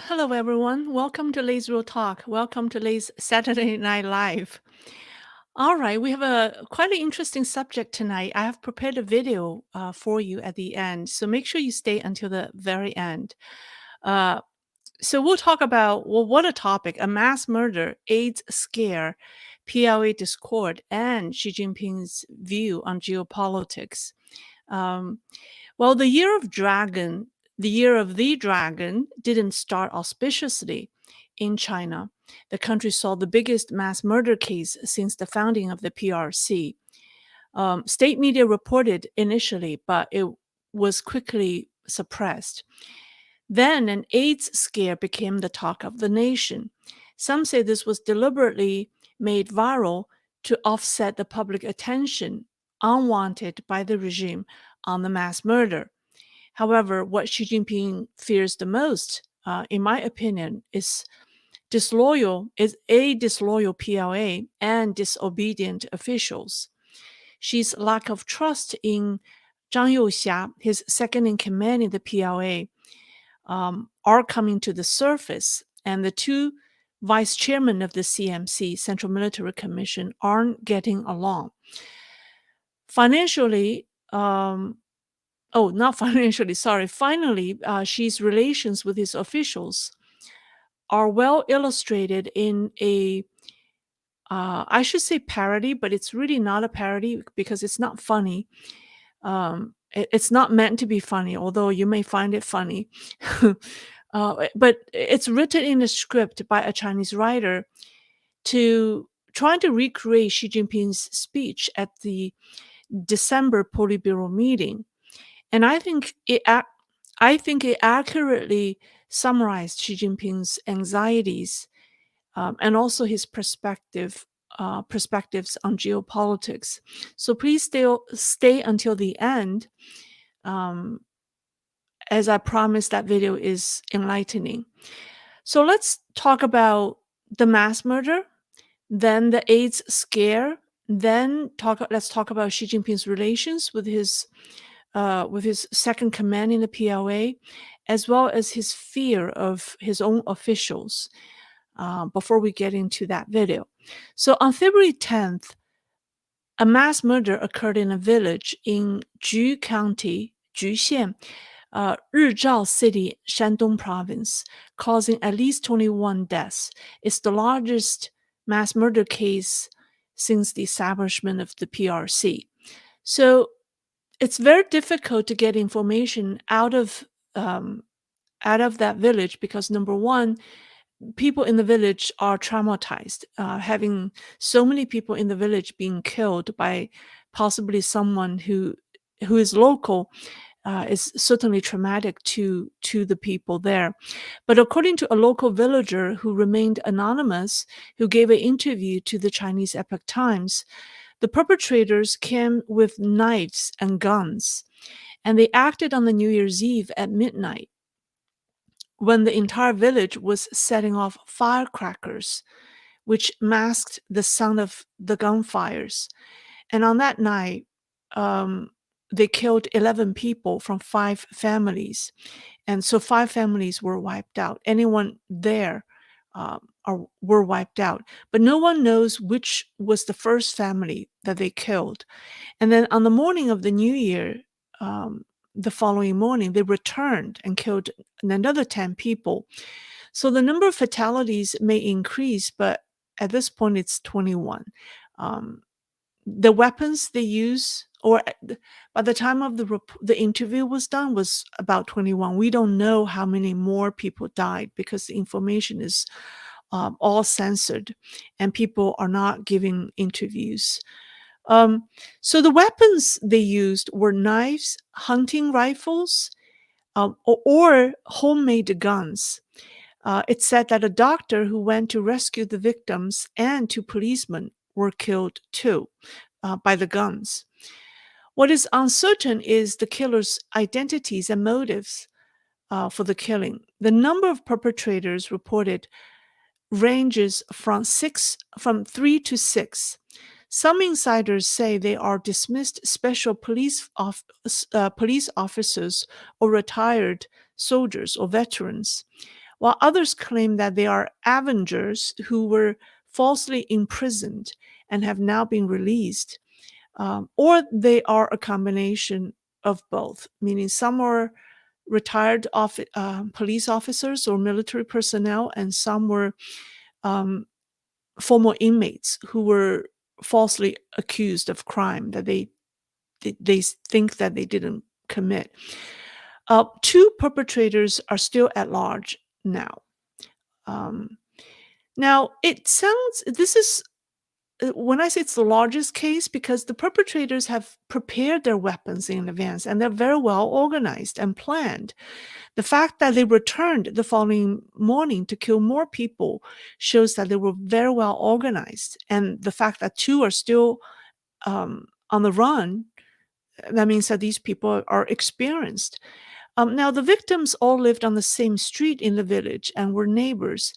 Hello, everyone. Welcome to Leisrealtalk. Welcome to Leis Saturday Night Live. All right, we have a quite an interesting subject tonight. I have prepared a video for you at the end, so make sure you stay until the very end. Uh, so we'll talk about what a topic: a mass murder, AIDS scare, PLA discord, and Xi Jinping's view on geopolitics. Um, well, the year of the dragon, didn't start auspiciously in China. The country saw the biggest mass murder case since the founding of the PRC. State media reported initially, but it was quickly suppressed. Then an AIDS scare became the talk of the nation. Some say this was deliberately made viral to offset the public attention unwanted by the regime on the mass murder. However, what Xi Jinping fears the most, in my opinion, is a disloyal PLA and disobedient officials. Xi's lack of trust in Zhang Youxia, his second in command in the PLA, are coming to the surface, and the two vice chairmen of the CMC, Central Military Commission, aren't getting along. Financially, not financially, sorry. Finally, Xi's relations with his officials are well illustrated in I should say parody, but it's really not a parody because it's not funny. It's not meant to be funny, although you may find it funny. But it's written in a script by a Chinese writer to trying to recreate Xi Jinping's speech at the December Politburo meeting. And I think it accurately summarized Xi Jinping's anxieties and also his perspectives on geopolitics. So please stay until the end. As I promised, that video is enlightening. So let's talk about the mass murder, then the AIDS scare, then let's talk about Xi Jinping's relations with his second command in the PLA, as well as his fear of his own officials, before we get into that video. So on February 10th, a mass murder occurred in a village in Ju County, Juxian, Rizhao City, Shandong province, causing at least 21 deaths. It's the largest mass murder case since the establishment of the PRC. So it's very difficult to get information out of that village because, number one, people in the village are traumatized. Having so many people in the village being killed by possibly someone who is local is certainly traumatic to the people there. But according to a local villager who remained anonymous, who gave an interview to the Chinese Epoch Times, the perpetrators came with knives and guns, and they acted on the New Year's Eve at midnight when the entire village was setting off firecrackers, which masked the sound of the gunfires. And on that night, they killed 11 people from 5 families. And so 5 families were wiped out. Anyone there were wiped out. But no one knows which was the first family that they killed. And then on the morning of the New Year, the following morning, they returned and killed another 10 people. So the number of fatalities may increase, but at this point, it's 21. The weapons they use, or by the time of the interview was done, was about 21. We don't know how many more people died because the information is all censored and people are not giving interviews. So the weapons they used were knives, hunting rifles, or homemade guns. It's said that a doctor who went to rescue the victims and 2 policemen were killed too by the guns. What is uncertain is the killer's identities and motives for the killing. The number of perpetrators reported ranges from 3 to 6. Some insiders say they are dismissed special police officers or retired soldiers or veterans, while others claim that they are avengers who were falsely imprisoned and have now been released. Or they are a combination of both, meaning some are retired police officers or military personnel, and some were um, former inmates who were falsely accused of crime that they think that they didn't commit. Two perpetrators are still at large now. Um, Now, it sounds, this is, when I say it's the largest case, because the perpetrators have prepared their weapons in advance and they're very well organized and planned. The fact that they returned the following morning to kill more people shows that they were very well organized. And the fact that two are still on the run, that means that these people are experienced. Now, the victims all lived on the same street in the village and were neighbors.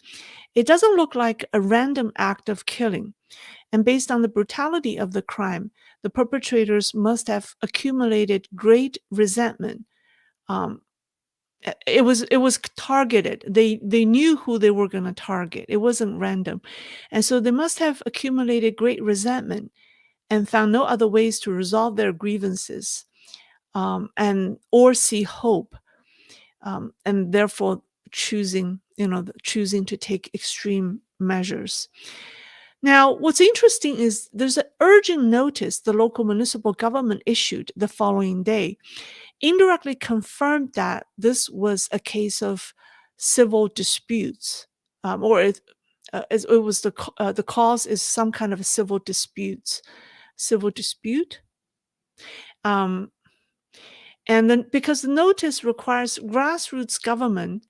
It doesn't look like a random act of killing. And based on the brutality of the crime, the perpetrators must have accumulated great resentment. Um, it was targeted. They knew who they were going to target. It wasn't random, and so they must have accumulated great resentment and found no other ways to resolve their grievances, and or see hope, and therefore choosing to take extreme measures. Now, what's interesting is there's an urgent notice the local municipal government issued the following day, indirectly confirmed that this was a case of civil disputes, or it was the cause is some kind of a civil dispute. Um, and then because the notice requires grassroots government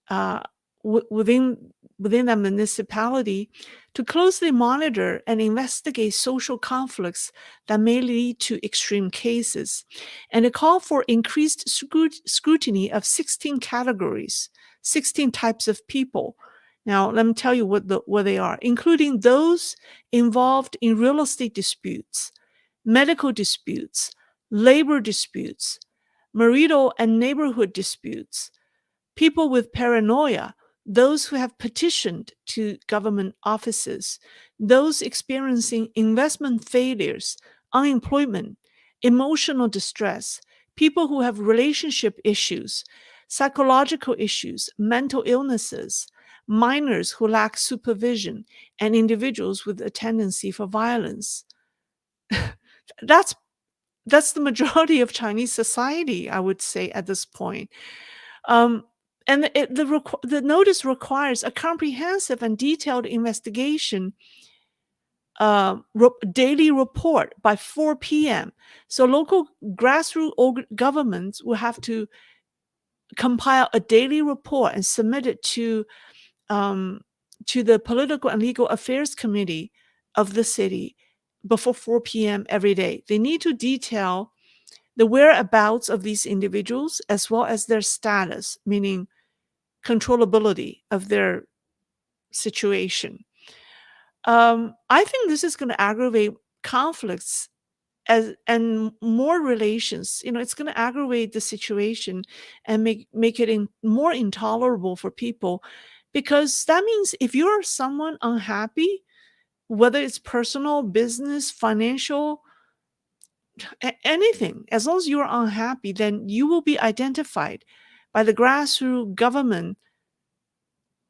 uh, within a municipality to closely monitor and investigate social conflicts that may lead to extreme cases, and it called for increased scrutiny of 16 categories, 16 types of people. Now, let me tell you what they are, including those involved in real estate disputes, medical disputes, labor disputes, marital and neighborhood disputes, people with paranoia, those who have petitioned to government offices, those experiencing investment failures, unemployment, emotional distress, people who have relationship issues, psychological issues, mental illnesses, minors who lack supervision, and individuals with a tendency for violence. that's that's the majority of Chinese society, I would say, at this point. Um, and the notice requires a comprehensive and detailed investigation, daily report by 4 p.m. So local grassroots governments will have to compile a daily report and submit it to the Political and Legal Affairs Committee of the city before 4 p.m. every day. They need to detail the whereabouts of these individuals as well as their status, meaning controllability of their situation. I think this is going to aggravate conflicts and more relations. It's going to aggravate the situation and make it more intolerable for people, because that means if you're someone unhappy, whether it's personal, business, financial, anything, as long as you're unhappy, then you will be identified by the grassroots government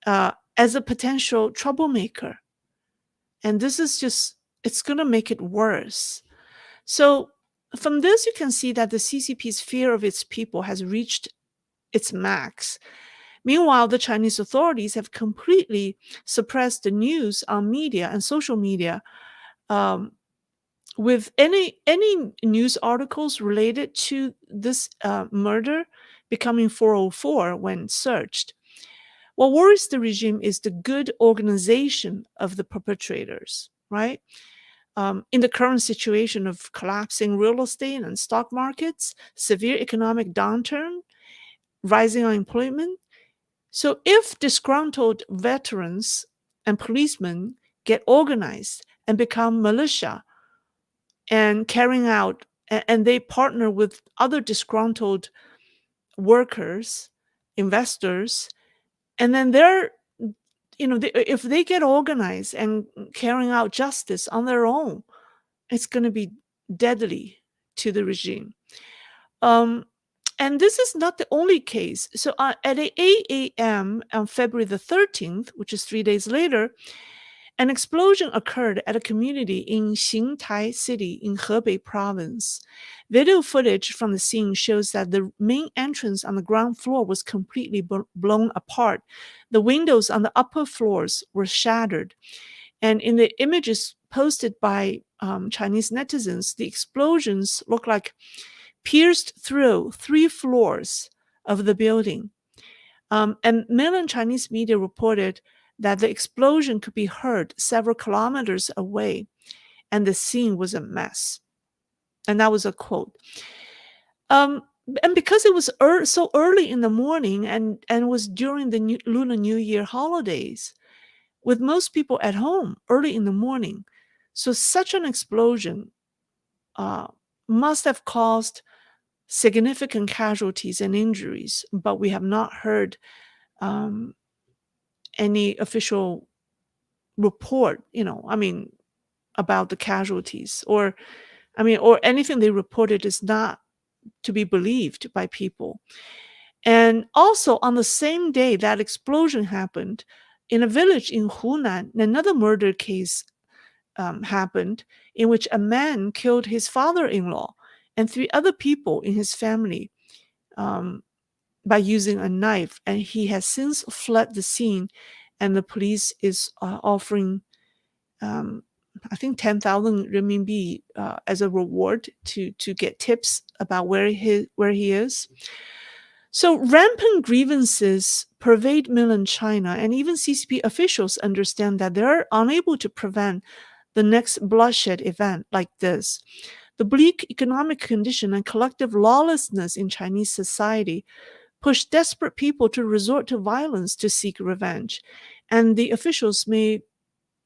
as a potential troublemaker. And this is it's going to make it worse. So from this, you can see that the CCP's fear of its people has reached its max. Meanwhile, the Chinese authorities have completely suppressed the news on media and social media, with any news articles related to this murder becoming 404 when searched. What worries the regime is the good organization of the perpetrators, right? In the current situation of collapsing real estate and stock markets, severe economic downturn, rising unemployment. So if disgruntled veterans and policemen get organized and become militia and and they partner with other disgruntled workers, investors, And then if they get organized and carrying out justice on their own, it's going to be deadly to the regime. And this is not the only case. So at 8 a.m. on February the 13th, which is 3 days later, an explosion occurred at a community in Xingtai City in Hebei province. Video footage from the scene shows that the main entrance on the ground floor was completely blown apart. The windows on the upper floors were shattered. And in the images posted by Chinese netizens, the explosions look like pierced through 3 floors of the building. And mainland Chinese media reported that the explosion could be heard several kilometers away, and the scene was a mess. And that was a quote. And because it was so early in the morning and was during the Lunar New Year holidays, with most people at home early in the morning, so such an explosion must have caused significant casualties and injuries, but we have not heard any official report, about the casualties, or anything they reported is not to be believed by people. And also on the same day that explosion happened, in a village in Hunan, another murder case happened in which a man killed his father-in-law and 3 other people in his family by using a knife. And he has since fled the scene, and the police is offering, I think, 10,000 renminbi as a reward to get tips about where he is. So rampant grievances pervade mainland China, and even CCP officials understand that they're unable to prevent the next bloodshed event like this. The bleak economic condition and collective lawlessness in Chinese society push desperate people to resort to violence to seek revenge, and the officials may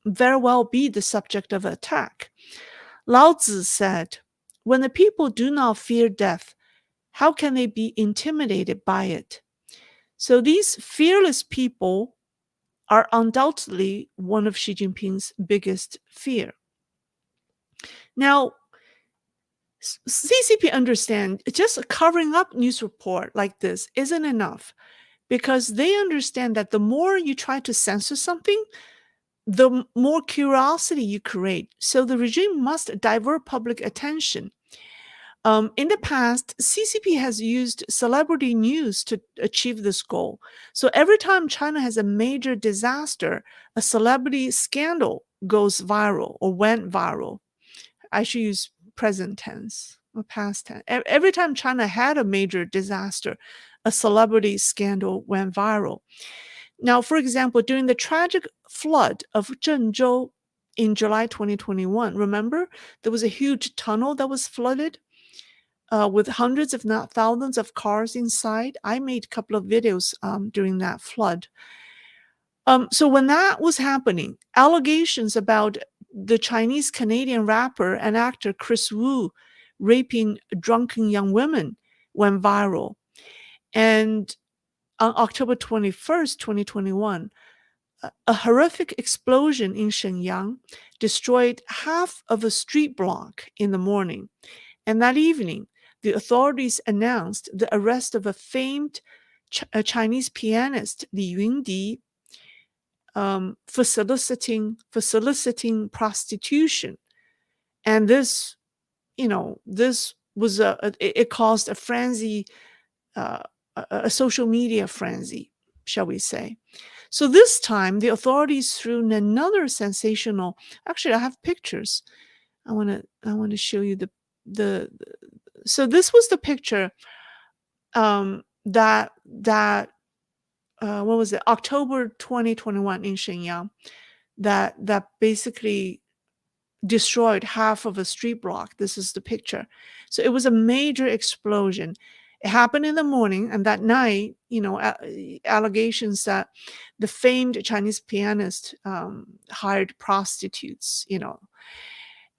very well be the subject of attack. Lao Tzu said, "When the people do not fear death, how can they be intimidated by it?" So these fearless people are undoubtedly one of Xi Jinping's biggest fear. Now, CCP understand just covering up news report like this isn't enough, because they understand that the more you try to censor something, the more curiosity you create. So the regime must divert public attention. In the past, CCP has used celebrity news to achieve this goal. So every time China has a major disaster, a celebrity scandal goes viral or went viral. I should use present tense or past tense. Every time China had a major disaster, a celebrity scandal went viral. Now, for example, during the tragic flood of Zhengzhou in July 2021, remember there was a huge tunnel that was flooded with hundreds, if not thousands, of cars inside. I made a couple of videos during that flood. So when that was happening, allegations about the Chinese Canadian rapper and actor Chris Wu raping drunken young women went viral. And on October 21st, 2021, a horrific explosion in Shenyang destroyed half of a street block in the morning. And that evening, the authorities announced the arrest of a famed Chinese pianist, Li Yundi, for soliciting prostitution. And this was it caused a frenzy, a social media frenzy, shall we say. So this time, the authorities threw another sensational. Actually, I have pictures. I want to show you the. So this was the picture that what was it? October 2021 in Shenyang, that basically destroyed half of a street block. This is the picture. So it was a major explosion. It happened in the morning, and that night, allegations that the famed Chinese pianist hired prostitutes,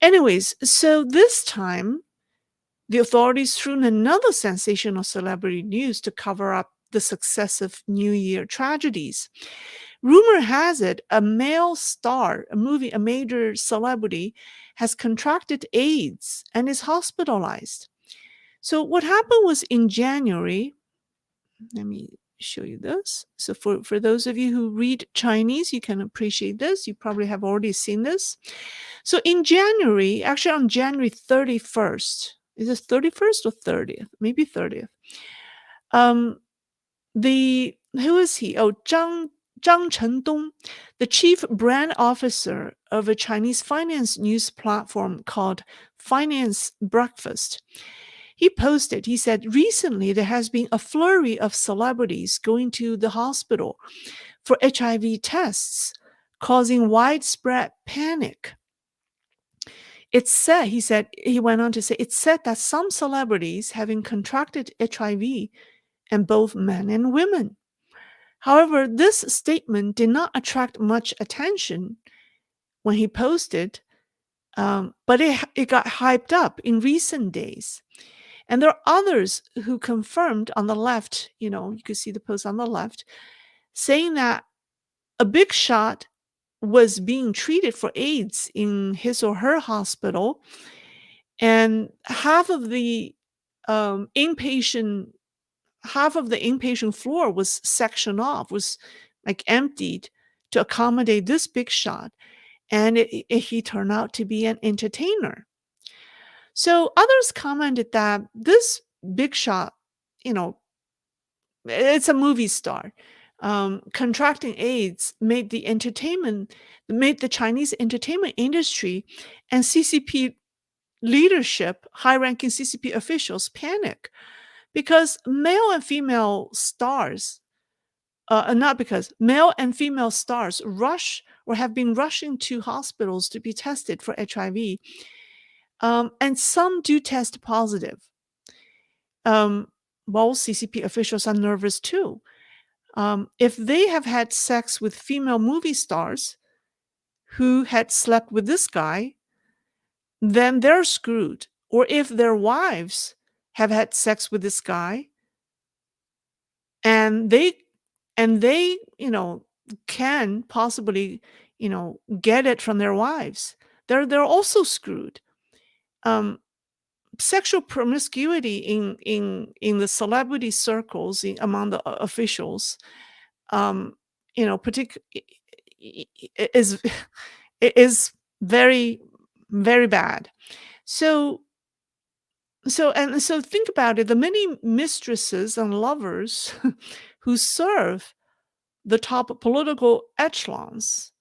Anyways, so this time, the authorities threw another sensational celebrity news to cover up the successive New Year tragedies. Rumor has it a male star, a major celebrity, has contracted AIDS and is hospitalized. So what happened was in January, let me show you this. So for those of you who read Chinese, you can appreciate this. You probably have already seen this. So in January, actually on January 31st, is this 31st or 30th? Maybe 30th. Who is he? Oh, Zhang Chendong, the chief brand officer of a Chinese finance news platform called Finance Breakfast. He posted, he said, recently there has been a flurry of celebrities going to the hospital for HIV tests, causing widespread panic. It's said, he went on to say, it's said that some celebrities having contracted HIV, and both men and women. However, this statement did not attract much attention when he posted, but it got hyped up in recent days. And there are others who confirmed on the left, you could see the post on the left, saying that a big shot was being treated for AIDS in his or her hospital, and half of the inpatient floor was sectioned off, was like emptied to accommodate this big shot, and he turned out to be an entertainer. So others commented that this big shot, it's a movie star. Contracting AIDS made the Chinese entertainment industry and CCP leadership, high-ranking CCP officials panic because male and female stars rush or have been rushing to hospitals to be tested for HIV, and some do test positive. Well, CCP officials are nervous too. If they have had sex with female movie stars who had slept with this guy, then they're screwed. Or if their wives have had sex with this guy and they can possibly get it from their wives, they're also screwed. Sexual promiscuity in the celebrity circles among the officials, is very, very bad. So think about it. The many mistresses and lovers who serve the top political echelons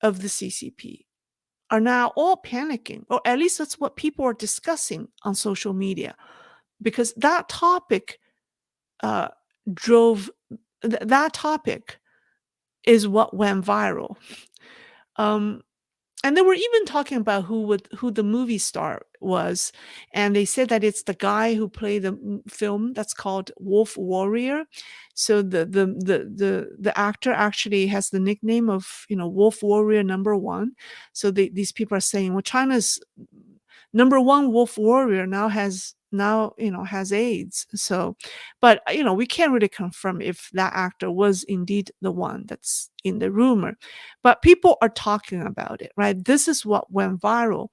of the CCP are now all panicking, or at least that's what people are discussing on social media, because that topic that topic is what went viral. And they were even talking about who the movie star was, and they said that it's the guy who played the film that's called Wolf Warrior. So the actor actually has the nickname of Wolf Warrior #1. So these people are saying, well, China's #1 Wolf Warrior now has AIDS. So, but we can't really confirm if that actor was indeed the one that's in the rumor. But people are talking about it, right? This is what went viral.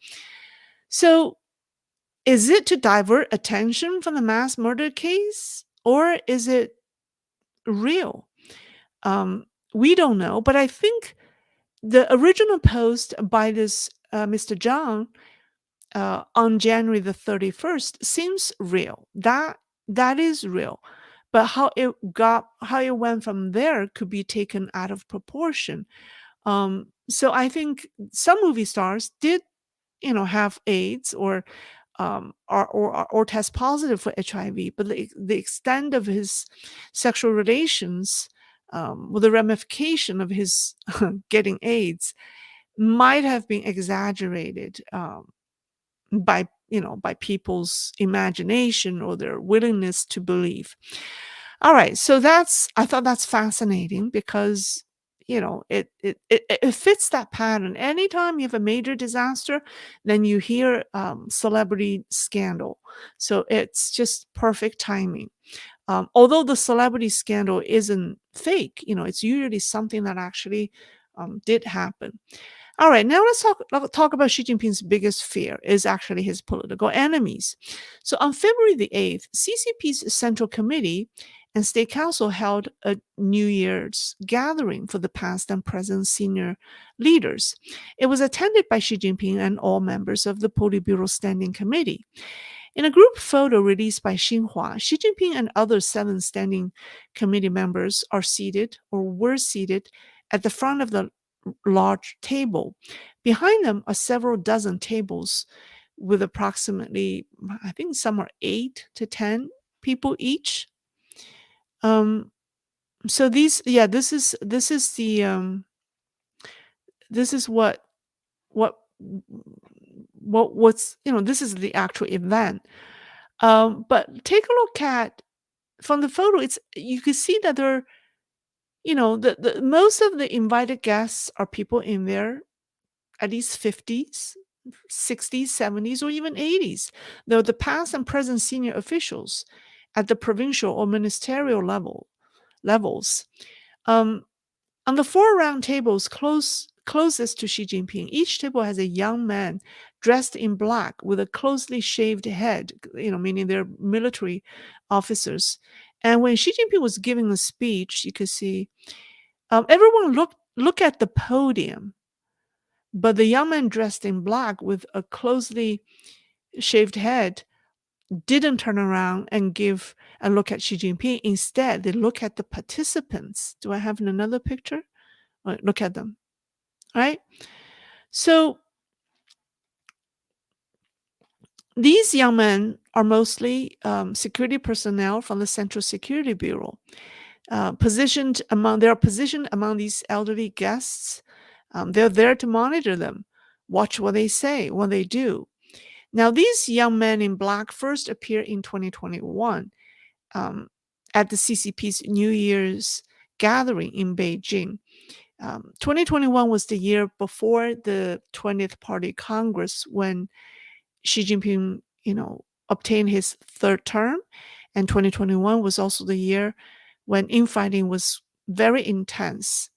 So, is it to divert attention from the mass murder case, or is it real? We don't know. But I think the original post by this Mr. Zhang on January the 31st seems real. That is real. But how it went from there could be taken out of proportion. So I think some movie stars did, have AIDS or test positive for HIV, but the extent of his sexual relations, with the ramification of his getting AIDS, might have been exaggerated by people's imagination or their willingness to believe. All right, so I thought that's fascinating because it fits that pattern. Anytime you have a major disaster, then you hear celebrity scandal. So it's just perfect timing. Although the celebrity scandal isn't fake, it's usually something that actually did happen. All right, now let's talk about Xi Jinping's biggest fear is actually his political enemies. So on February the 8th, CCP's Central Committee and State Council held a New Year's gathering for the past and present senior leaders. It was attended by Xi Jinping and all members of the Politburo Standing Committee. In a group photo released by Xinhua, Xi Jinping and other 7 standing committee members are seated or were seated at the front of the large table. Behind them are several dozen tables with approximately, I think some are 8 to 10 people each. Um, so this is the this is what what's this is the actual event. But take a look at from the photo. It's you can see that there, the most of the invited guests are people in their at least 50s, 60s, 70s, or even 80s. Though the past and present senior officials at the provincial or ministerial levels. Um, on the 4 round tables closest to Xi Jinping, each table has a young man dressed in black with a closely shaved head, meaning they're military officers. And when Xi Jinping was giving a speech, you could see everyone look at the podium, but the young man dressed in black with a closely shaved head didn't turn around and give a look at Xi Jinping. Instead, they look at the participants. Do I have another picture? Look at them, right? So these young men are mostly security personnel from the Central Security Bureau, they are positioned among these elderly guests. They're there to monitor them, watch what they say, what they do. Now, these young men in black first appeared in 2021 at the CCP's New Year's gathering in Beijing. 2021 was the year before the 20th Party Congress when Xi Jinping, obtained his 3rd term. And 2021 was also the year when infighting was very intense.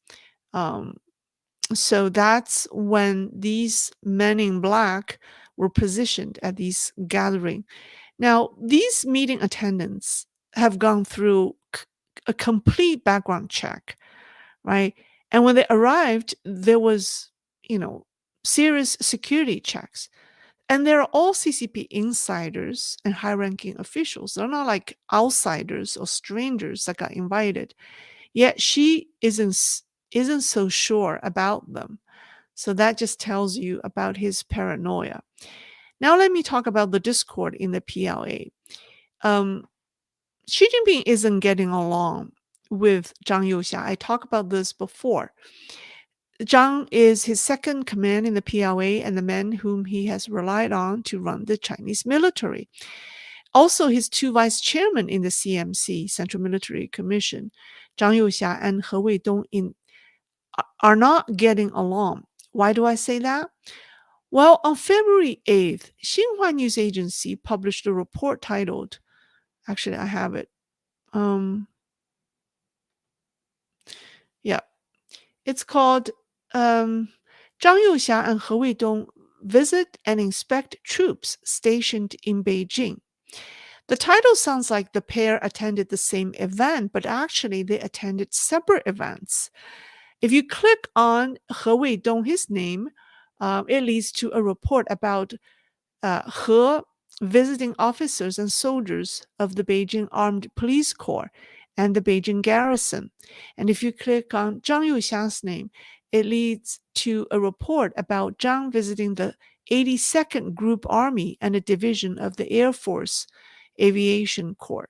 So that's when these men in black were positioned at these gathering. Now, these meeting attendants have gone through a complete background check, right? And when they arrived, there was, serious security checks. And they're all CCP insiders and high-ranking officials. They're not like outsiders or strangers that got invited. Yet she isn't so sure about them. So that just tells you about his paranoia. Now let me talk about the discord in the PLA. Xi Jinping isn't getting along with Zhang Youxia. I talked about this before. Zhang is his second command in the PLA and the man whom he has relied on to run the Chinese military. Also, his 2 vice chairmen in the CMC, Central Military Commission, Zhang Youxia and He Weidong, are not getting along. Why do I say that? Well, on February 8th, Xinhua News Agency published a report titled, actually, I have it. Yeah, it's called Zhang Youxia and He Weidong Visit and Inspect Troops Stationed in Beijing. The title sounds like the pair attended the same event, but actually they attended separate events. If you click on He Weidong, his name, it leads to a report about He visiting officers and soldiers of the Beijing Armed Police Corps and the Beijing Garrison. And if you click on Zhang Youxia's name, it leads to a report about Zhang visiting the 82nd Group Army and a division of the Air Force Aviation Corps.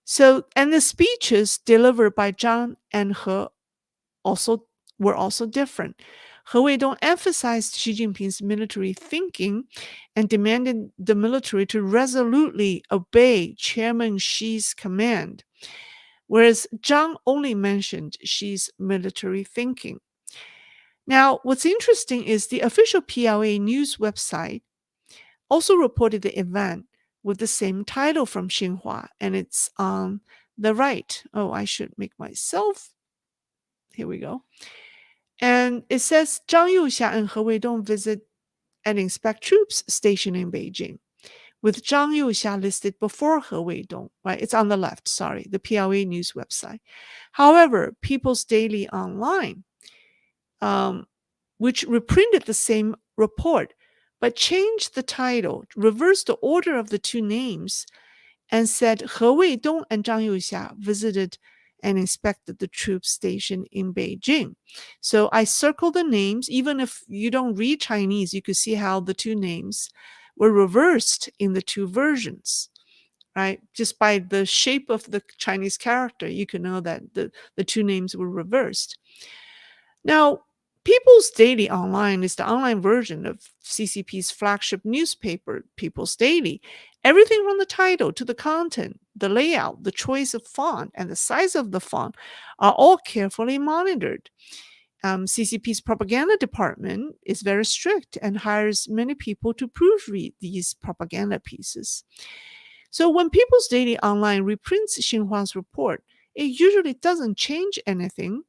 So, and the speeches delivered by Zhang and He were also different. He Weidong emphasized Xi Jinping's military thinking and demanded the military to resolutely obey Chairman Xi's command, whereas Zhang only mentioned Xi's military thinking. Now, what's interesting is the official PLA news website also reported the event with the same title from Xinhua, and it's on the right. Oh, I should make myself. Here we go. And it says Zhang Youxia and He Weidong visit and inspect troops stationed in Beijing, with Zhang Youxia listed before He Weidong, right? It's on the left, sorry, the PLA news website. However, People's Daily Online, which reprinted the same report, but changed the title, reversed the order of the two names, and said He Weidong and Zhang Youxia visited and inspected the troops stationed in Beijing. So I circled the names. Even if you don't read Chinese, you could see how the two names were reversed in the two versions, right? Just by the shape of the Chinese character, you can know that the two names were reversed. Now, People's Daily Online is the online version of CCP's flagship newspaper, People's Daily. Everything from the title to the content, the layout, the choice of font, and the size of the font are all carefully monitored. CCP's propaganda department is very strict and hires many people to proofread these propaganda pieces. So when People's Daily Online reprints Xinhua's report, it usually doesn't change anything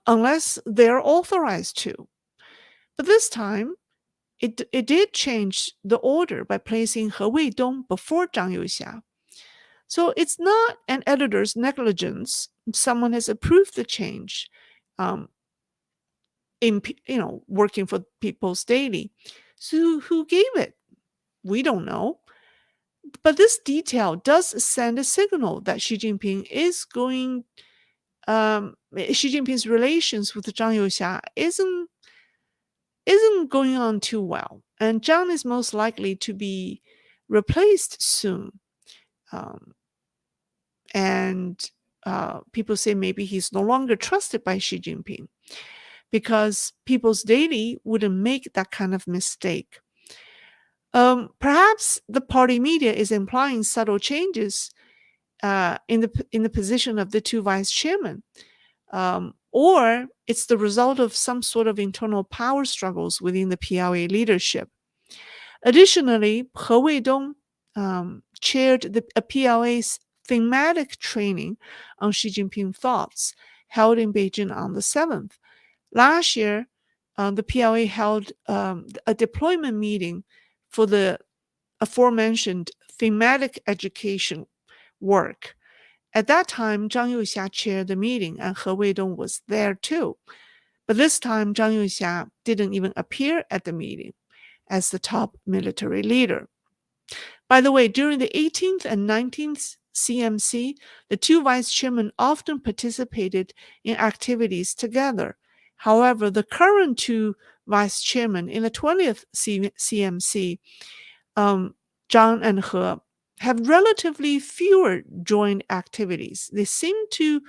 unless they're authorized to. But this time, it did change the order by placing He Weidong before Zhang Youxia. So it's not an editor's negligence. Someone has approved the change in working for People's Daily. So who gave it? We don't know. But this detail does send a signal that Xi Jinping is going Xi Jinping's relations with Zhang Youxia isn't going on too well, and Zhang is most likely to be replaced soon. And people say maybe he's no longer trusted by Xi Jinping because People's Daily wouldn't make that kind of mistake. Perhaps the party media is implying subtle changes in the position of the two vice chairmen. Or it's the result of some sort of internal power struggles within the PLA leadership. Additionally, He Weidong chaired a PLA's thematic training on Xi Jinping thoughts held in Beijing on the 7th. Last year, the PLA held a deployment meeting for the aforementioned thematic education work. At that time, Zhang Youxia chaired the meeting and He Weidong was there too. But this time, Zhang Youxia didn't even appear at the meeting as the top military leader. By the way, during the 18th and 19th CMC, the two vice chairmen often participated in activities together. However, the current two vice chairmen in the 20th CMC, Zhang and He, have relatively fewer joint activities. They seem to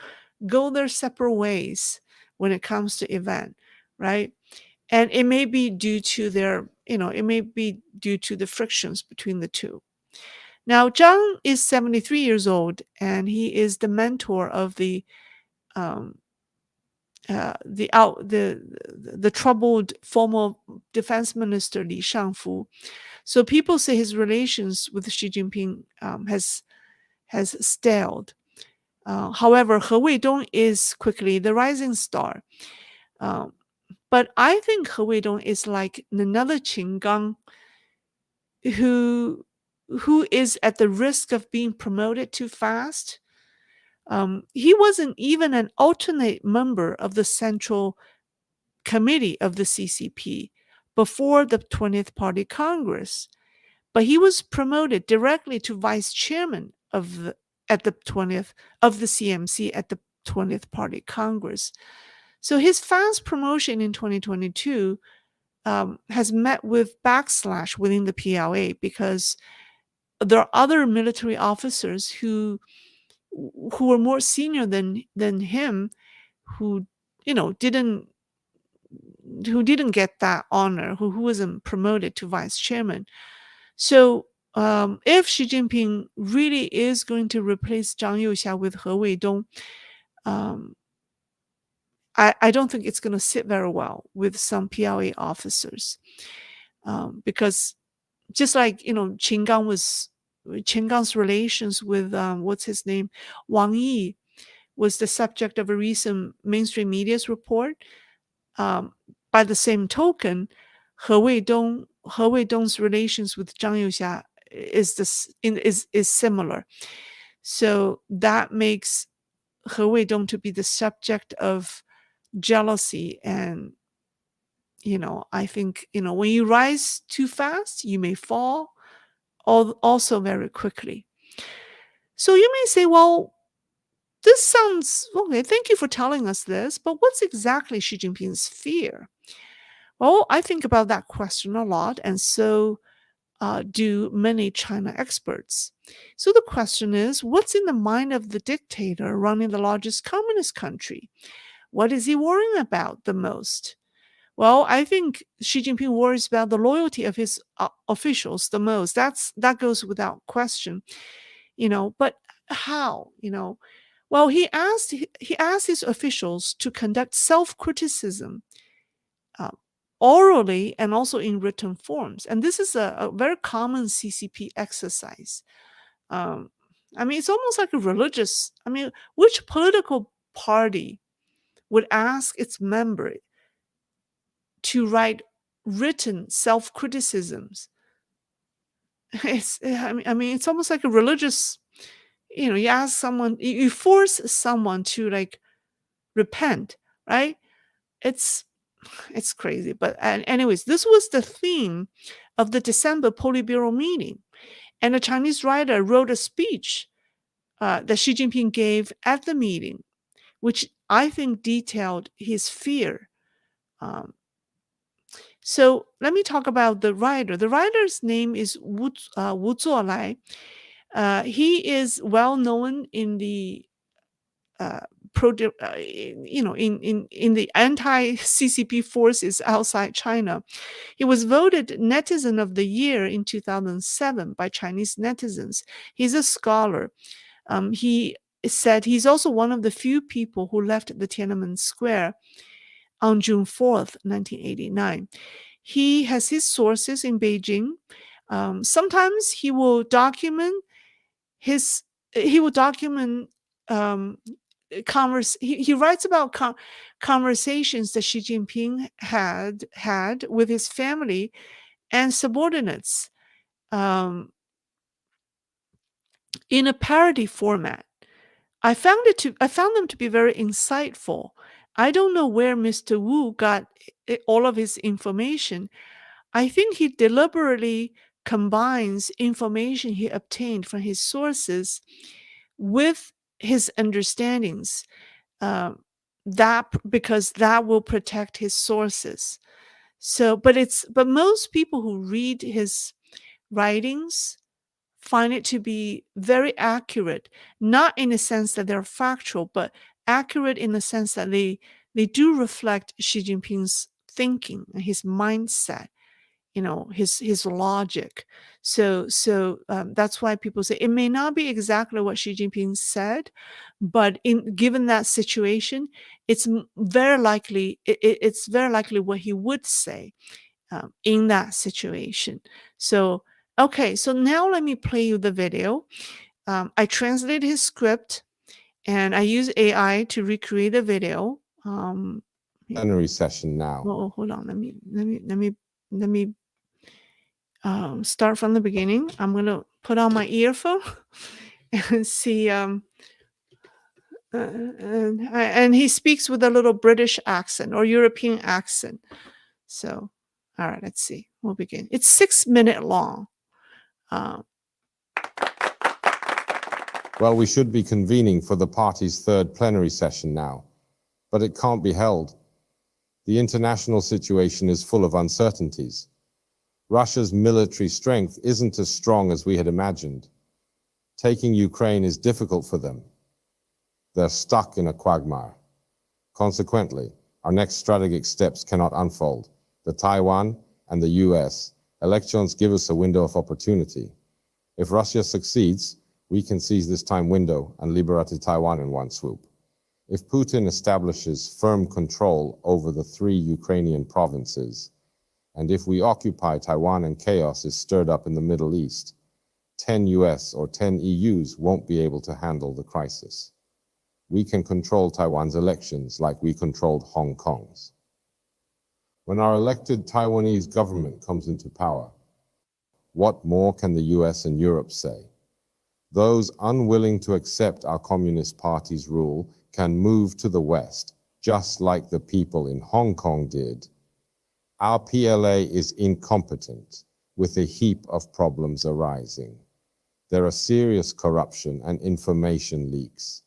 go their separate ways when it comes to event, right? And it may be due to the frictions between the two. Now, Zhang is 73 years old, and he is the mentor of the troubled former defense minister Li Shangfu. So people say his relations with Xi Jinping has staled. However, He Weidong is quickly the rising star. But I think He Weidong is like another Qin Gang who is at the risk of being promoted too fast. He wasn't even an alternate member of the Central Committee of the CCP before the 20th Party Congress, but he was promoted directly to vice chairman of the CMC at the 20th Party Congress. So his fast promotion in 2022 has met with backslash within the PLA because there are other military officers who were more senior than him who didn't get that honor, who wasn't promoted to vice chairman. So if Xi Jinping really is going to replace Zhang Youxia with He Weidong, I don't think it's going to sit very well with some PLA officers because just like, Qin Gang's relations with, what's his name, Wang Yi, was the subject of a recent mainstream media's report. By the same token, He Weidong's relations with Zhang Youxia is similar. So that makes He Weidong to be the subject of jealousy. And, I think, when you rise too fast, you may fall also very quickly. So you may say, well, this sounds okay. Thank you for telling us this, but what's exactly Xi Jinping's fear? Well, I think about that question a lot, and so do many China experts. So the question is, what's in the mind of the dictator running the largest communist country? What is he worrying about the most? Well, I think Xi Jinping worries about the loyalty of his officials the most. That goes without question, But how? Well, he asked his officials to conduct self-criticism, uh, orally and also in written forms, and this is a very common CCP exercise. Um, it's almost like a religious. Which political party would ask its member to write written self-criticisms? It's almost like a religious. You ask someone, you force someone to like repent, right? It's crazy. But anyways, this was the theme of the December Politburo meeting, and a Chinese writer wrote a speech that Xi Jinping gave at the meeting, which I think detailed his fear. So let me talk about the writer. The writer's name is Wu Zuolai. He is well known in the in the anti-CCP forces outside China. He was voted Netizen of the Year in 2007 by Chinese netizens. He's a scholar. He said he's also one of the few people who left the Tiananmen Square on June 4th, 1989. He has his sources in Beijing. Sometimes he will document um, he writes about conversations that Xi Jinping had with his family and subordinates, in a parody format. I found them to be very insightful. I don't know where Mr. Wu got all of his information. I think he deliberately combines information he obtained from his sources with his understandings, because that will protect his sources. So, but most people who read his writings find it to be very accurate, not in the sense that they're factual, but accurate in the sense that they do reflect Xi Jinping's thinking and his mindset, his logic. So that's why people say it may not be exactly what Xi Jinping said, but given that situation, it's very likely what he would say in that situation. So okay, so now let me play you the video. I translated his script and I use AI to recreate the video. Plenary session now. Oh, hold on. Let me start from the beginning. I'm gonna put on my earphone and see. And he speaks with a little British accent or European accent. So, all right, let's see. We'll begin. It's 6 minutes long. Well, we should be convening for the party's third plenary session now, but it can't be held. The international situation is full of uncertainties. Russia's military strength isn't as strong as we had imagined. Taking Ukraine is difficult for them. They're stuck in a quagmire. Consequently, our next strategic steps cannot unfold. The Taiwan and the US elections give us a window of opportunity. If Russia succeeds, we can seize this time window and liberate Taiwan in one swoop. If Putin establishes firm control over the 3 Ukrainian provinces And if we occupy Taiwan and chaos is stirred up in the Middle East, 10 US or 10 EUs won't be able to handle the crisis. We can control Taiwan's elections like we controlled Hong Kong's. When our elected Taiwanese government comes into power, what more can the US and Europe say? Those unwilling to accept our Communist Party's rule can move to the West, just like the people in Hong Kong did. Our PLA is incompetent, with a heap of problems arising. There are serious corruption and information leaks.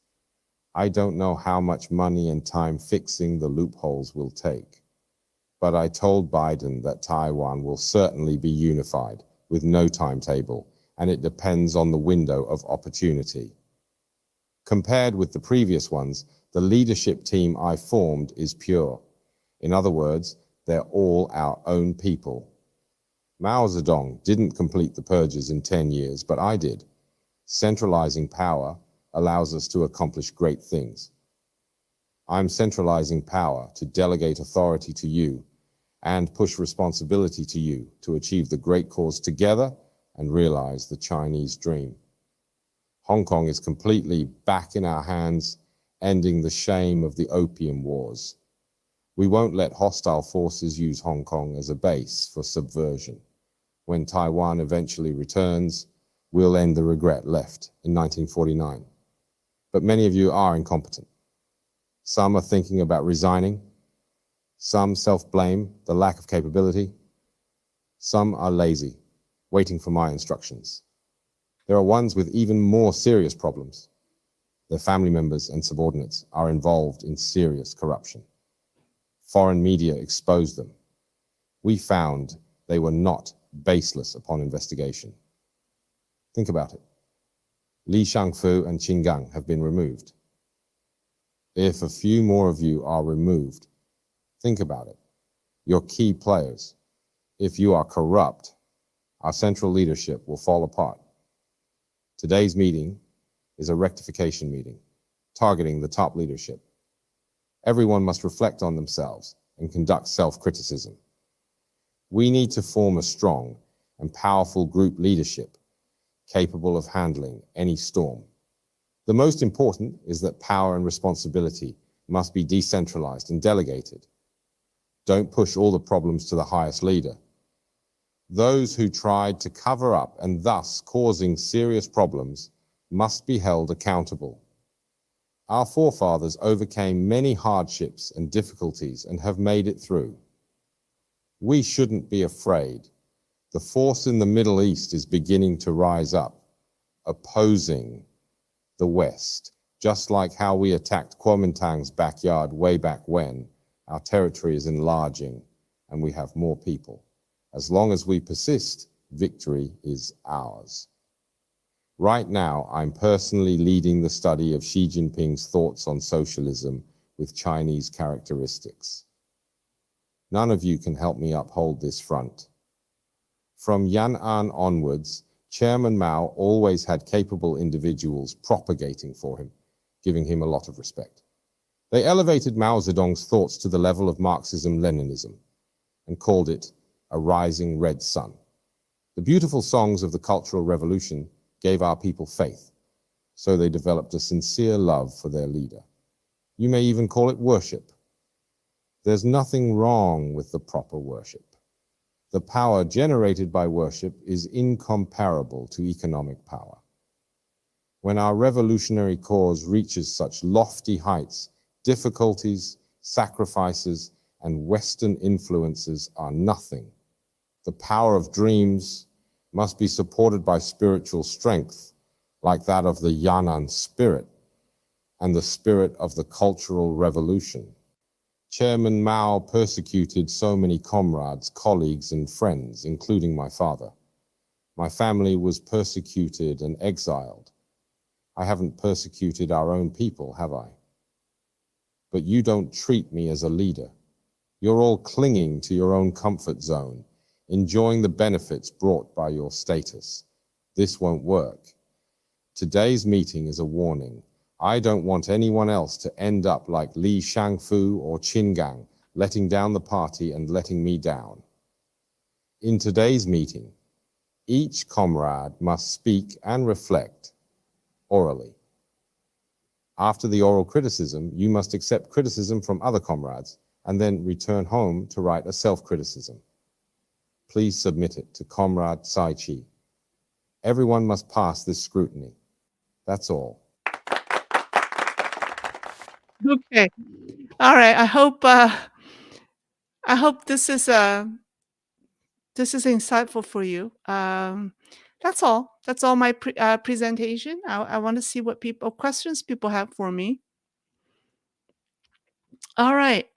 I don't know how much money and time fixing the loopholes will take. But I told Biden that Taiwan will certainly be unified, with no timetable, and it depends on the window of opportunity. Compared with the previous ones, the leadership team I formed is pure. In other words, they're all our own people. Mao Zedong didn't complete the purges in 10 years, but I did. Centralizing power allows us to accomplish great things. I'm centralizing power to delegate authority to you and push responsibility to you to achieve the great cause together and realize the Chinese dream. Hong Kong is completely back in our hands, ending the shame of the Opium Wars. We won't let hostile forces use Hong Kong as a base for subversion. When Taiwan eventually returns, we'll end the regret left in 1949. But many of you are incompetent. Some are thinking about resigning. Some self-blame the lack of capability. Some are lazy, waiting for my instructions. There are ones with even more serious problems. Their family members and subordinates are involved in serious corruption. Foreign media exposed them. We found they were not baseless upon investigation. Think about it. Li Shangfu and Qin Gang have been removed. If a few more of you are removed, think about it. Your key players. If you are corrupt, our central leadership will fall apart. Today's meeting is a rectification meeting, targeting the top leadership. Everyone must reflect on themselves and conduct self-criticism. We need to form a strong and powerful group leadership capable of handling any storm. The most important is that power and responsibility must be decentralized and delegated. Don't push all the problems to the highest leader. Those who tried to cover up and thus causing serious problems must be held accountable. Our forefathers overcame many hardships and difficulties and have made it through. We shouldn't be afraid. The force in the Middle East is beginning to rise up, opposing the West, just like how we attacked Kuomintang's backyard way back when. Our territory is enlarging and we have more people. As long as we persist, victory is ours. Right now, I'm personally leading the study of Xi Jinping's thoughts on socialism with Chinese characteristics. None of you can help me uphold this front. From Yan'an onwards, Chairman Mao always had capable individuals propagating for him, giving him a lot of respect. They elevated Mao Zedong's thoughts to the level of Marxism-Leninism and called it a rising red sun. The beautiful songs of the Cultural Revolution gave our people faith, so they developed a sincere love for their leader. You may even call it worship. There's nothing wrong with the proper worship. The power generated by worship is incomparable to economic power. When our revolutionary cause reaches such lofty heights, difficulties, sacrifices, and Western influences are nothing. The power of dreams must be supported by spiritual strength, like that of the Yan'an spirit and the spirit of the Cultural Revolution. Chairman Mao persecuted so many comrades, colleagues, and friends, including my father. My family was persecuted and exiled. I haven't persecuted our own people, have I? But you don't treat me as a leader. You're all clinging to your own comfort zone, enjoying the benefits brought by your status. This won't work. Today's meeting is a warning. I don't want anyone else to end up like Li Shangfu or Qin Gang, letting down the party and letting me down. In today's meeting, each comrade must speak and reflect orally. After the oral criticism, you must accept criticism from other comrades and then return home to write a self-criticism. Please submit it to Comrade Chi. Everyone must pass this scrutiny. That's all. Okay. All right. I hope this is insightful for you. That's all. That's all my presentation. I want to see what questions people have for me. All right.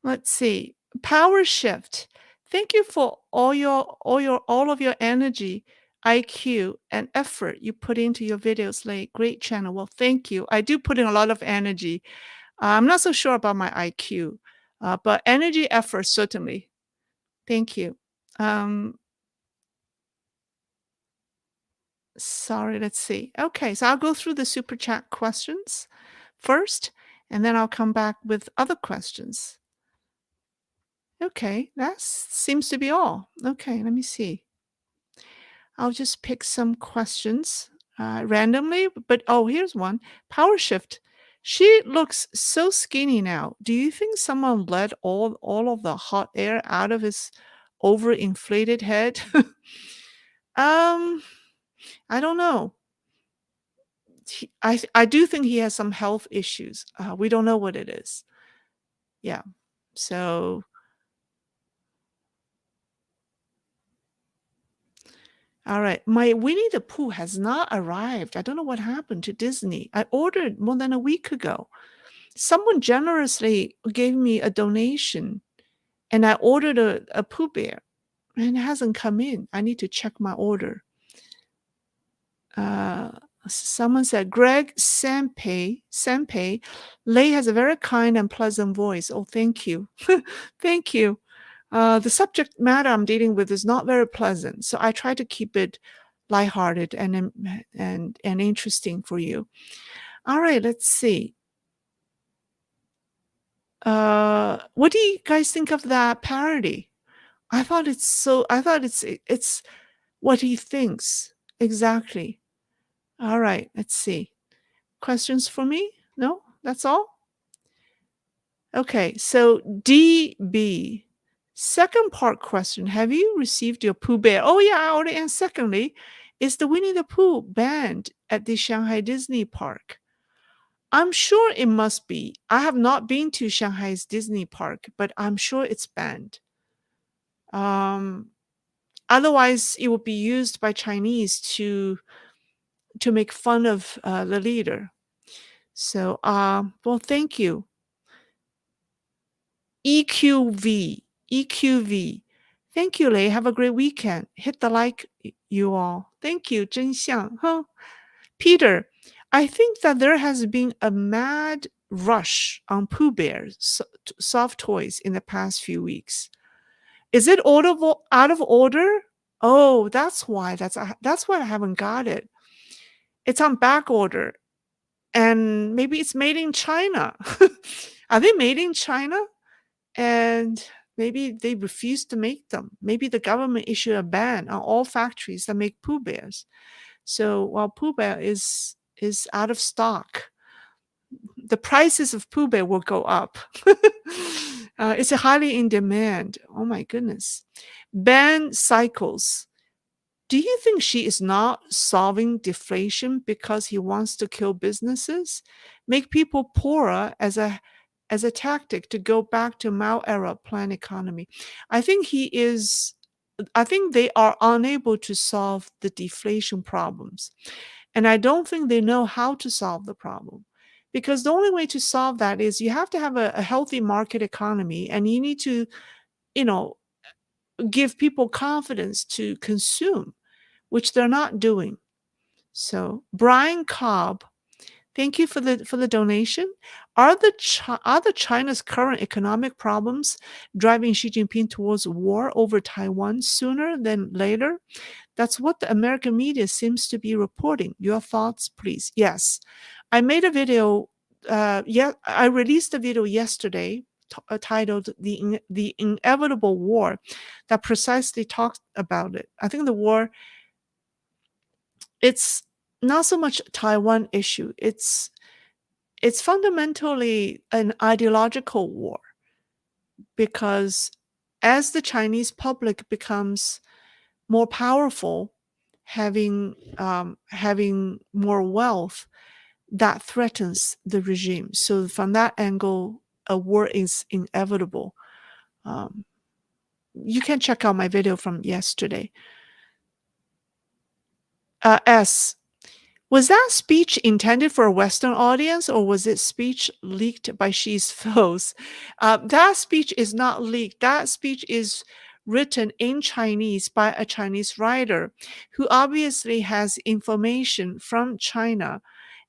Let's see. Power shift. Thank you for all of your energy, IQ, and effort you put into your videos. Like, great channel. Well, thank you. I do put in a lot of energy. I'm not so sure about my IQ, but energy, effort, certainly. Thank you. Sorry, let's see. Okay, so I'll go through the super chat questions first, and then I'll come back with other questions. Okay, that seems to be all. Okay, let me see. I'll just pick some questions randomly, but oh, here's one. Power shift. She looks so skinny now. Do you think someone let all of the hot air out of his overinflated head? I don't know. I do think he has some health issues. We don't know what it is. Yeah. So, all right. My Winnie the Pooh has not arrived. I don't know what happened to Disney. I ordered more than a week ago. Someone generously gave me a donation, and I ordered a Pooh Bear, and it hasn't come in. I need to check my order. Someone said, Greg Senpei, Lei has a very kind and pleasant voice. Oh, thank you. Thank you. The subject matter I'm dealing with is not very pleasant, so I try to keep it lighthearted and interesting for you. All right, let's see. What do you guys think of that parody? I thought it's what he thinks exactly. All right, let's see. Questions for me? No, that's all. Okay, so DB. Second part question. Have you received your Pooh Bear? Oh, yeah, I already answered. Secondly, is the Winnie the Pooh banned at the Shanghai Disney Park? I'm sure it must be. I have not been to Shanghai's Disney Park, but I'm sure it's banned. Otherwise, it would be used by Chinese to make fun of the leader. So, well, thank you. EQV. Thank you, Lei. Have a great weekend. Hit the like, you all. Thank you, 真相. Huh? Peter, I think that there has been a mad rush on Pooh Bears soft toys in the past few weeks. Is it out of order? Oh, that's why. That's why I haven't got it. It's on back order, and maybe it's made in China. Are they made in China? And maybe they refuse to make them. Maybe the government issued a ban on all factories that make Pooh Bears. So while Pooh Bear is out of stock, the prices of Pooh Bear will go up. It's highly in demand. Oh my goodness. Ban cycles. Do you think Xi is not solving deflation because he wants to kill businesses, make people poorer as a tactic to go back to Mao era planned economy? I think they are unable to solve the deflation problems. And I don't think they know how to solve the problem. Because the only way to solve that is you have to have a healthy market economy, and you need to, give people confidence to consume, which they're not doing. So, Brian Cobb, thank you for the donation. Are China's current economic problems driving Xi Jinping towards war over Taiwan sooner than later? That's what the American media seems to be reporting. Your thoughts, please. Yes, I made a video. I released a video yesterday titled The Inevitable War that precisely talks about it. I think the war, it's not so much a Taiwan issue. It's fundamentally an ideological war, because as the Chinese public becomes more powerful, having more wealth, that threatens the regime. So from that angle, a war is inevitable. Um, you can check out my video from yesterday. S. Was that speech intended for a Western audience, or was it speech leaked by Xi's foes? That speech is not leaked. That speech is written in Chinese by a Chinese writer who obviously has information from China.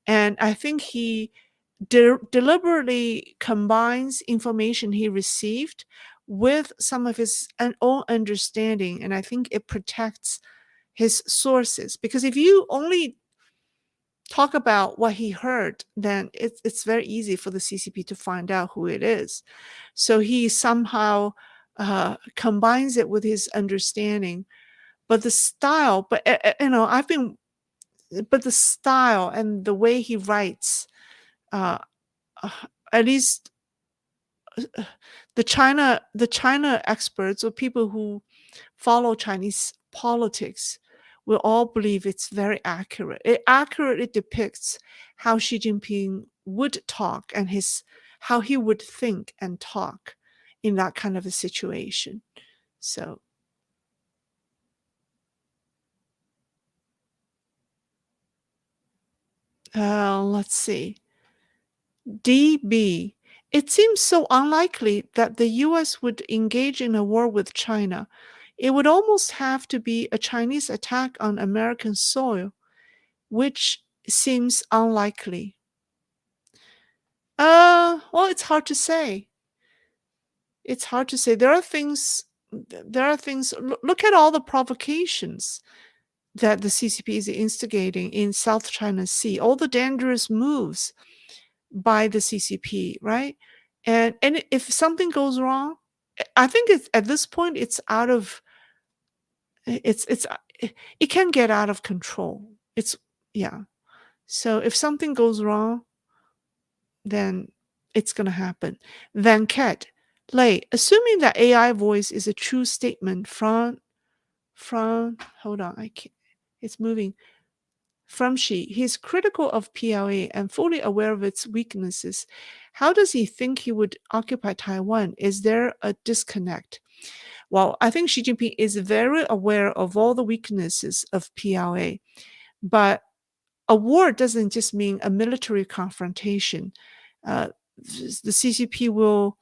And I think he deliberately combines information he received with some of his own understanding. And I think it protects his sources. Because if you only talk about what he heard, then it's very easy for the CCP to find out who it is. So he somehow combines it with his understanding. But the style, but the style and the way he writes, uh, at least the China experts or people who follow Chinese politics will all believe it's very accurate. It accurately depicts how Xi Jinping would talk and how he would think and talk in that kind of a situation. So let's see. DB. It seems so unlikely that the US would engage in a war with China. It would almost have to be a Chinese attack on American soil, which seems unlikely. Well, it's hard to say. It's hard to say. There are things. Look at all the provocations that the CCP is instigating in South China Sea. All the dangerous moves by the CCP, right? And if something goes wrong, I think it's at this point it's out of it can get out of control. It's yeah. So if something goes wrong, then it's going to happen. Van Ket, Lei, assuming that AI voice is a true statement from hold on, I can't, it's moving. From Xi, he's critical of PLA and fully aware of its weaknesses. How does he think he would occupy Taiwan? Is there a disconnect? Well, I think Xi Jinping is very aware of all the weaknesses of PLA, but a war doesn't just mean a military confrontation. The CCP will,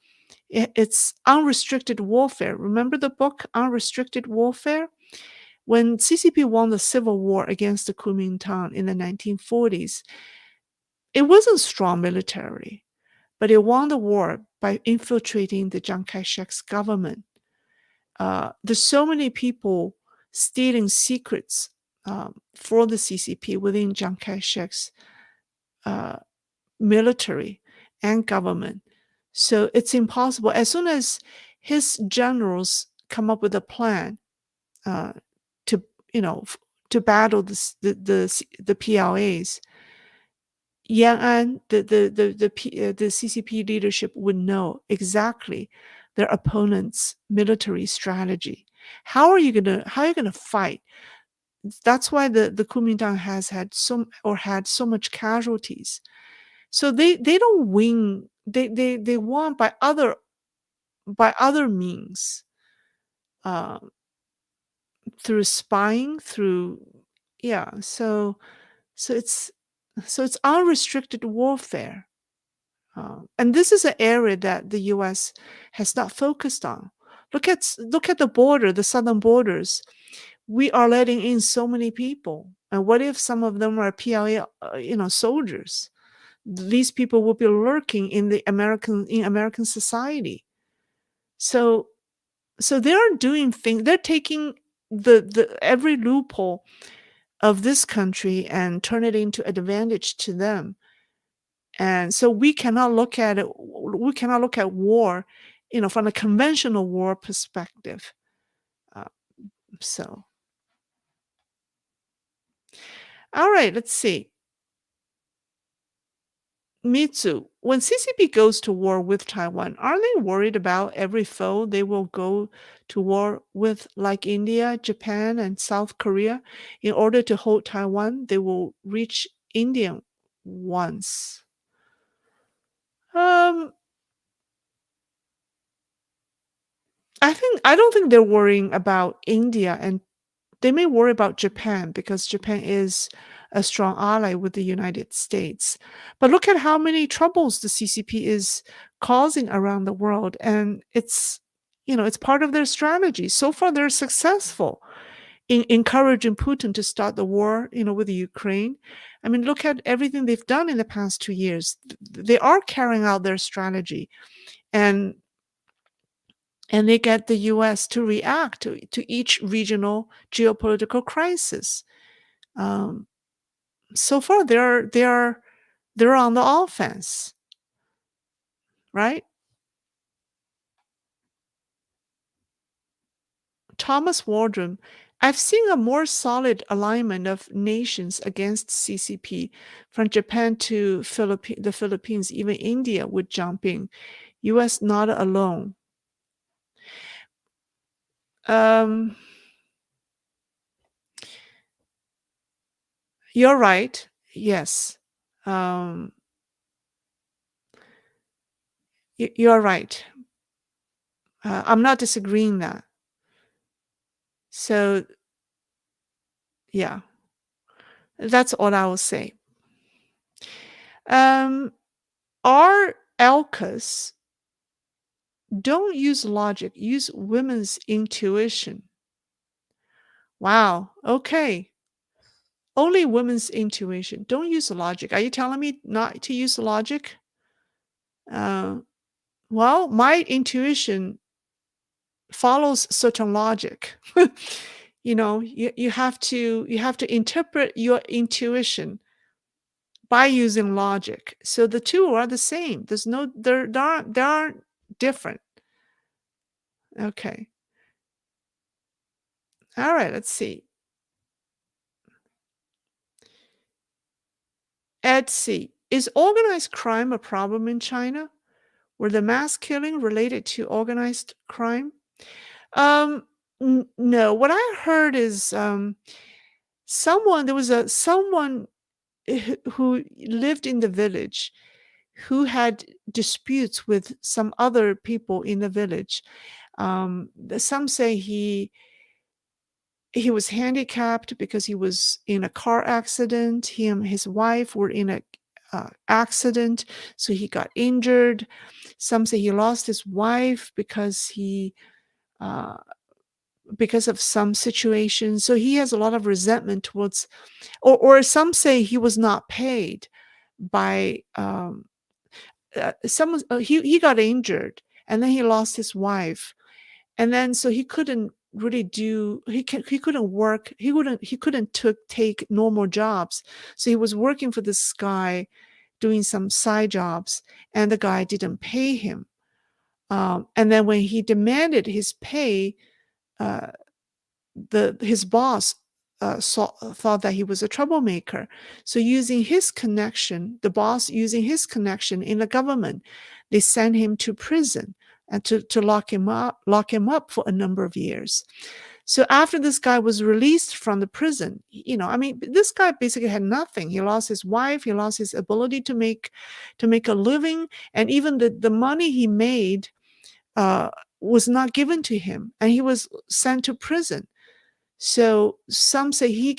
it's unrestricted warfare. Remember the book, Unrestricted Warfare? When CCP won the civil war against the Kuomintang in the 1940s, it wasn't strong militarily, but it won the war by infiltrating the Chiang Kai-shek's government. There's so many people stealing secrets for the CCP within Chiang Kai-shek's military and government. So it's impossible. As soon as his generals come up with a plan to to battle the PLAs, Yan'an, the CCP leadership would know exactly their opponent's military strategy. How are you gonna fight? That's why the Kuomintang has had so much casualties. So they don't win. They won by other means, uh, through spying, through yeah. So it's unrestricted warfare, and this is an area that the U.S. has not focused on. Look at the border, the southern borders. We are letting in so many people, and what if some of them are PLA, soldiers? These people will be lurking in American society. So they are doing things. They're taking the every loophole of this country and turn it into advantage to them. And so we cannot look at it we cannot look at war, from a conventional war perspective. So, all right, let's see. Mitsu, when CCP goes to war with Taiwan, are they worried about every foe they will go to war with, like India, Japan, and South Korea? In order to hold Taiwan, they will reach Indian once. Um, I don't think they're worrying about India, and they may worry about Japan because Japan is a strong ally with the United States. But look at how many troubles the CCP is causing around the world, and it's part of their strategy. So far, they're successful in encouraging Putin to start the war, with the Ukraine. I mean, look at everything they've done in the past 2 years. They are carrying out their strategy, and they get the US to react to each regional geopolitical crisis. Um, so far, they're on the offense, right? Thomas Wardrum, I've seen a more solid alignment of nations against CCP, from Japan to the Philippines, even India would jump in. US not alone. Um, you're right. Yes. Um, you're right. I'm not disagreeing that. So, yeah, that's all I will say. Our ALCAs don't use logic, use women's intuition. Wow. Okay. Only women's intuition. Don't use logic. Are you telling me not to use logic? Uh, well, my intuition follows certain logic. You have to interpret your intuition by using logic. So the two are the same. There's no they aren't different. Okay. All right, let's see. Ed C. Is organized crime a problem in China? Were the mass killing related to organized crime? Um, no. What I heard is someone who lived in the village who had disputes with some other people in the village. Some say he was handicapped because he was in a car accident. He and his wife were in a accident, so he got injured. Some say he lost his wife uh, because of some situation. So he has a lot of resentment towards, or some say he was not paid by someone. He got injured, and then he lost his wife, and then so he couldn't really he couldn't work, he couldn't take normal jobs, so he was working for this guy doing some side jobs, and the guy didn't pay him, and then when he demanded his pay, uh, his boss thought that he was a troublemaker. So the boss using his connection in the government, they sent him to prison and to lock him up for a number of years. So after this guy was released from the prison, I mean, this guy basically had nothing. He lost his wife, he lost his ability to make a living, and even the money he made was not given to him, and he was sent to prison. So some say he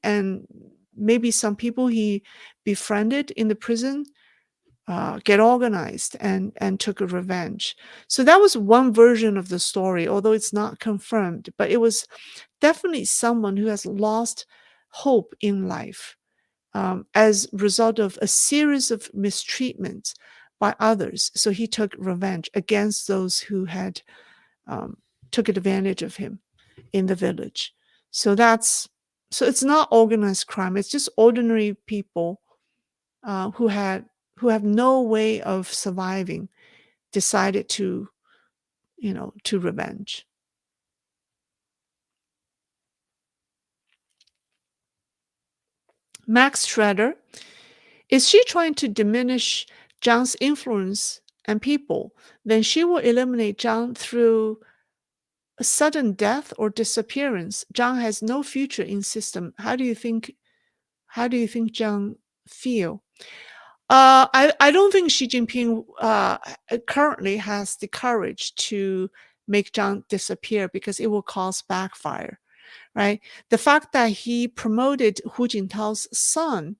and maybe some people he befriended in the prison get organized and took a revenge. So that was one version of the story, although it's not confirmed, but it was definitely someone who has lost hope in life as a result of a series of mistreatments by others. So he took revenge against those who had took advantage of him in the village. So it's not organized crime. It's just ordinary people who had who have no way of surviving decided to, to revenge. Max Schroeder, is she trying to diminish Zhang's influence and people? Then she will eliminate Zhang through a sudden death or disappearance. Zhang has no future in system. How do you think Zhang feel? I don't think Xi Jinping currently has the courage to make Zhang disappear because it will cause backfire, right? The fact that he promoted Hu Jintao's son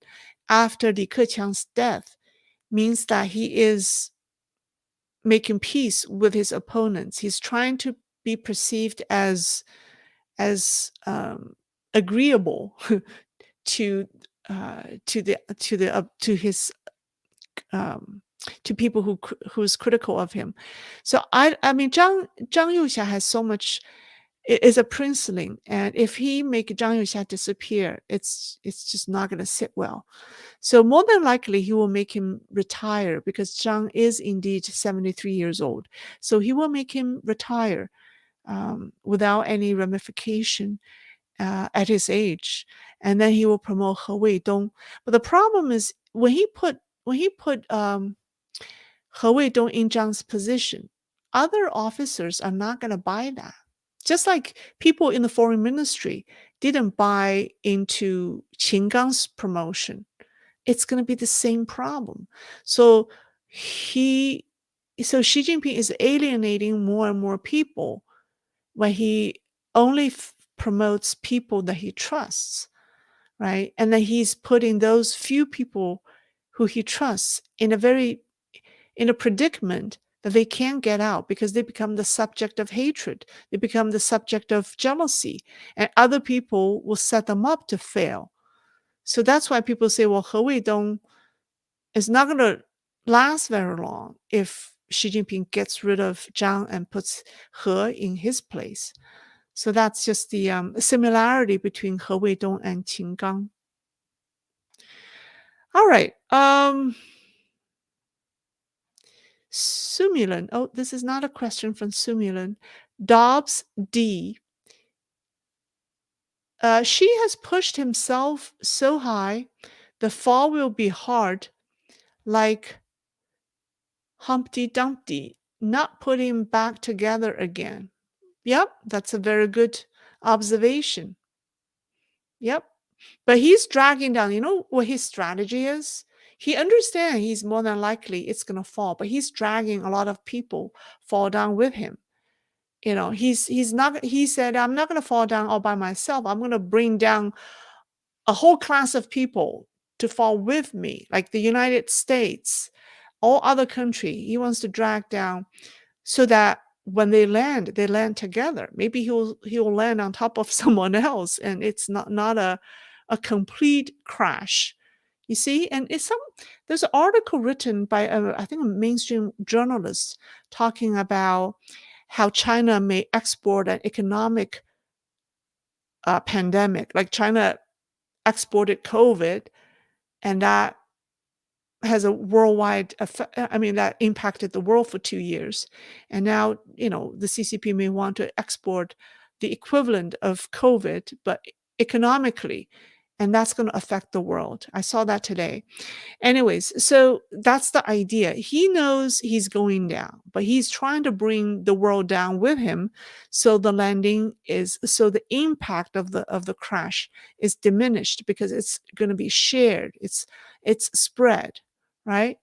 after Li Keqiang's death means that he is making peace with his opponents. He's trying to be perceived as agreeable to to his to people who's critical of him. So I mean Zhang Youxia has so much, is a princeling, and if he make Zhang Youxia disappear, it's just not going to sit well. So more than likely he will make him retire because Zhang is indeed 73 years old. So he will make him retire without any ramification at his age, and then he will promote He Weidong. But the problem is when he put He Weidong in Zhang's position, other officers are not going to buy that. Just like people in the foreign ministry didn't buy into Qin Gang's promotion, it's going to be the same problem. So Xi Jinping is alienating more and more people when he only promotes people that he trusts, right? And then he's putting those few people who he trusts in a predicament that they can't get out because they become the subject of hatred. They become the subject of jealousy, and other people will set them up to fail. So that's why people say, well, He Weidong is not going to last very long if Xi Jinping gets rid of Zhang and puts He in his place. So that's just the similarity between He Weidong and Qin Gang. All right. Sumulan. Oh, this is not a question from Sumulan. Dobbs D. She has pushed himself so high, the fall will be hard, like Humpty Dumpty, not putting him back together again. Yep, that's a very good observation. Yep. But he's dragging down. You know what his strategy is? He understands he's more than likely it's going to fall, but he's dragging a lot of people fall down with him. He's not, he said, I'm not going to fall down all by myself. I'm going to bring down a whole class of people to fall with me, like the United States, all other country. He wants to drag down so that when they land together. Maybe he'll land on top of someone else, and it's not a complete crash. You see, and there's an article written by I think a mainstream journalist talking about how China may export an economic pandemic, like China exported COVID, and that has a worldwide effect. I mean, that impacted the world for 2 years. And now, the CCP may want to export the equivalent of COVID, but economically, and that's going to affect the world. I saw that today. Anyways, so that's the idea. He knows he's going down, but he's trying to bring the world down with him. So the impact of the crash is diminished because it's going to be shared. It's spread, right?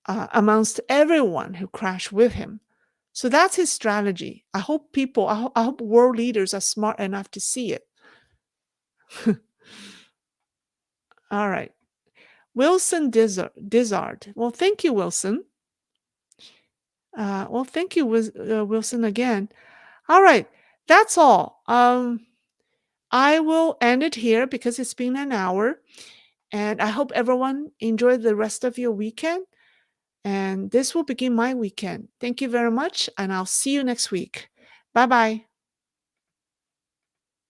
Amongst everyone who crashed with him. So that's his strategy. I hope world leaders are smart enough to see it. All right. Wilson Dizzard. Well, thank you, Wilson. Thank you, Wilson, again. All right. That's all. I will end it here because it's been an hour. And I hope everyone enjoyed the rest of your weekend. And this will begin my weekend. Thank you very much, and I'll see you next week. Bye-bye.